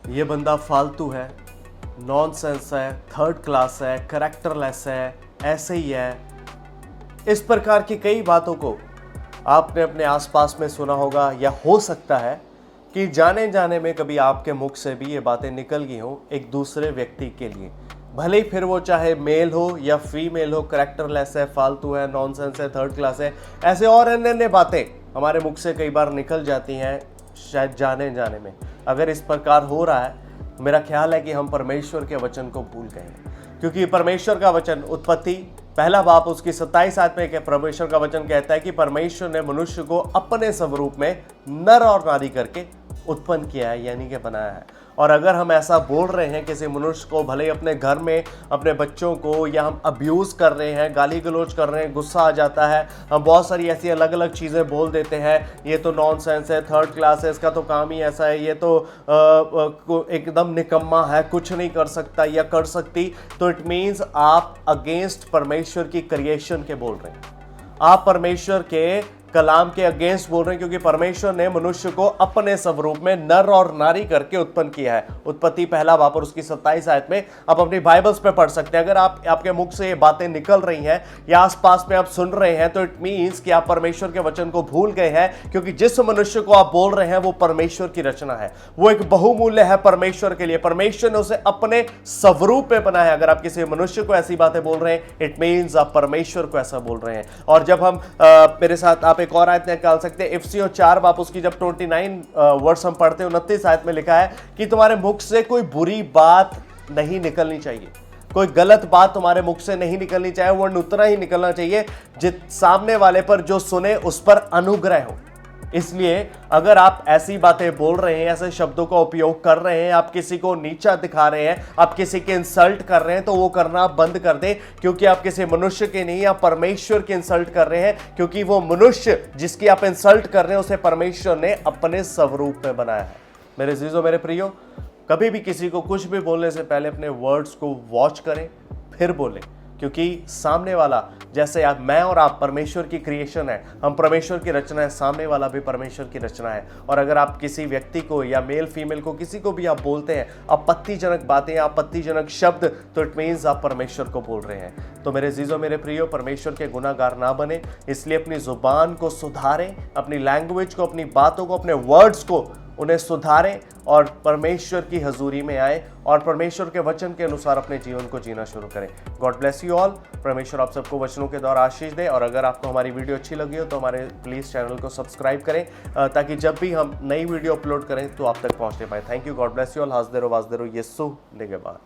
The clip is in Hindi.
ये बंदा फालतू है, नॉनसेंस है, थर्ड क्लास है, करैक्टरलेस है, ऐसे ही है। इस प्रकार की कई बातों को आपने अपने आसपास में सुना होगा, या हो सकता है कि जाने जाने में कभी आपके मुख से भी ये बातें निकल गई हों एक दूसरे व्यक्ति के लिए। भले ही फिर वो चाहे मेल हो या फीमेल हो, करैक्टरलेस है, फालतू है, नॉनसेंस है, थर्ड क्लास है, ऐसे और अन्य अन्य बातें हमारे मुख से कई बार निकल जाती हैं, शायद जाने जाने में। अगर इस प्रकार हो रहा है, मेरा ख्याल है कि हम परमेश्वर के वचन को भूल गए हैं। क्योंकि परमेश्वर का वचन उत्पत्ति पहला बाप उसकी 27 आयत में परमेश्वर का वचन कहता है कि परमेश्वर ने मनुष्य को अपने स्वरूप में नर और नारी करके उत्पन्न किया है, यानी कि बनाया है। और अगर हम ऐसा बोल रहे हैं किसी मनुष्य को, भले ही अपने घर में अपने बच्चों को, या हम अब्यूज़ कर रहे हैं, गाली गलौज कर रहे हैं, गुस्सा आ जाता है, हम बहुत सारी ऐसी अलग अलग चीज़ें बोल देते हैं, ये तो नॉनसेंस है, थर्ड क्लास है, इसका तो काम ही ऐसा है, ये तो एकदम निकम्मा है, कुछ नहीं कर सकता या कर सकती, तो इट मीन्स आप अगेंस्ट परमेश्वर की क्रिएशन के बोल रहे हैं। आप परमेश्वर के कलाम के अगेंस्ट बोल रहे हैं, क्योंकि परमेश्वर ने मनुष्य को अपने स्वरूप में नर और नारी करके उत्पन्न किया है। उत्पत्ति पहला बाप और उसकी 27 आयत में आप अपनी बाइबल्स पे पढ़ सकते हैं। अगर आपके मुख से ये बातें निकल रही हैं या आसपास में आप सुन रहे हैं, तो इट मीन्स कि आप परमेश्वर के वचन को भूल गए हैं, क्योंकि जिस मनुष्य को आप बोल रहे हैं वो परमेश्वर की रचना है, वो एक बहुमूल्य है परमेश्वर के लिए। परमेश्वर ने उसे अपने स्वरूप में बनाया है। अगर आप किसी मनुष्य को ऐसी बातें बोल रहे हैं, इट मीन्स आप परमेश्वर को ऐसा बोल रहे हैं। और जब हम मेरे साथ आप एक और आयत निकाल सकते हैं, इफिसियों 4 बाप उसकी जब 29 वर्ष हम पढ़ते हैं, 29 आयत में लिखा है कि तुम्हारे मुख से कोई बुरी बात नहीं निकलनी चाहिए, कोई गलत बात तुम्हारे मुख से नहीं निकलनी चाहिए, वरन उतना ही निकलना चाहिए जित सामने वाले पर जो सुने उस पर अनुग्रह हो। इसलिए अगर आप ऐसी बातें बोल रहे हैं, ऐसे शब्दों का उपयोग कर रहे हैं, आप किसी को नीचा दिखा रहे हैं, आप किसी के इंसल्ट कर रहे हैं, तो वो करना बंद कर दें, क्योंकि आप किसी मनुष्य के नहीं, आप परमेश्वर की इंसल्ट कर रहे हैं। क्योंकि वो मनुष्य जिसकी आप इंसल्ट कर रहे हैं उसे परमेश्वर ने अपने स्वरूप में बनाया है। मेरे जीजो, मेरे प्रियो, कभी भी किसी को कुछ भी बोलने से पहले अपने वर्ड्स को वॉच करें, फिर बोलें, क्योंकि सामने वाला, जैसे आप, मैं और आप परमेश्वर की क्रिएशन है, हम परमेश्वर की रचना है, सामने वाला भी परमेश्वर की रचना है। और अगर आप किसी व्यक्ति को या मेल फीमेल को, किसी को भी आप बोलते हैं आपत्तिजनक बातें, आपत्तिजनक शब्द, तो इट मीन्स आप परमेश्वर को बोल रहे हैं। तो मेरे जीजो, मेरे प्रियो, परमेश्वर के गुनाहगार ना बने, इसलिए अपनी जुबान को सुधारें, अपनी लैंग्वेज को, अपनी बातों को, अपने वर्ड्स को, उन्हें सुधारें और परमेश्वर की हजूरी में आए और परमेश्वर के वचन के अनुसार अपने जीवन को जीना शुरू करें। God bless you all. परमेश्वर आप सबको वचनों के द्वारा आशीष दे। और अगर आपको हमारी वीडियो अच्छी लगी हो तो हमारे प्लीज़ चैनल को सब्सक्राइब करें, ताकि जब भी हम नई वीडियो अपलोड करें तो आप तक पहुंचने पाए। Thank you. God bless you all. हाज़ देरो वाज़ देरो, यीशु निगहबान।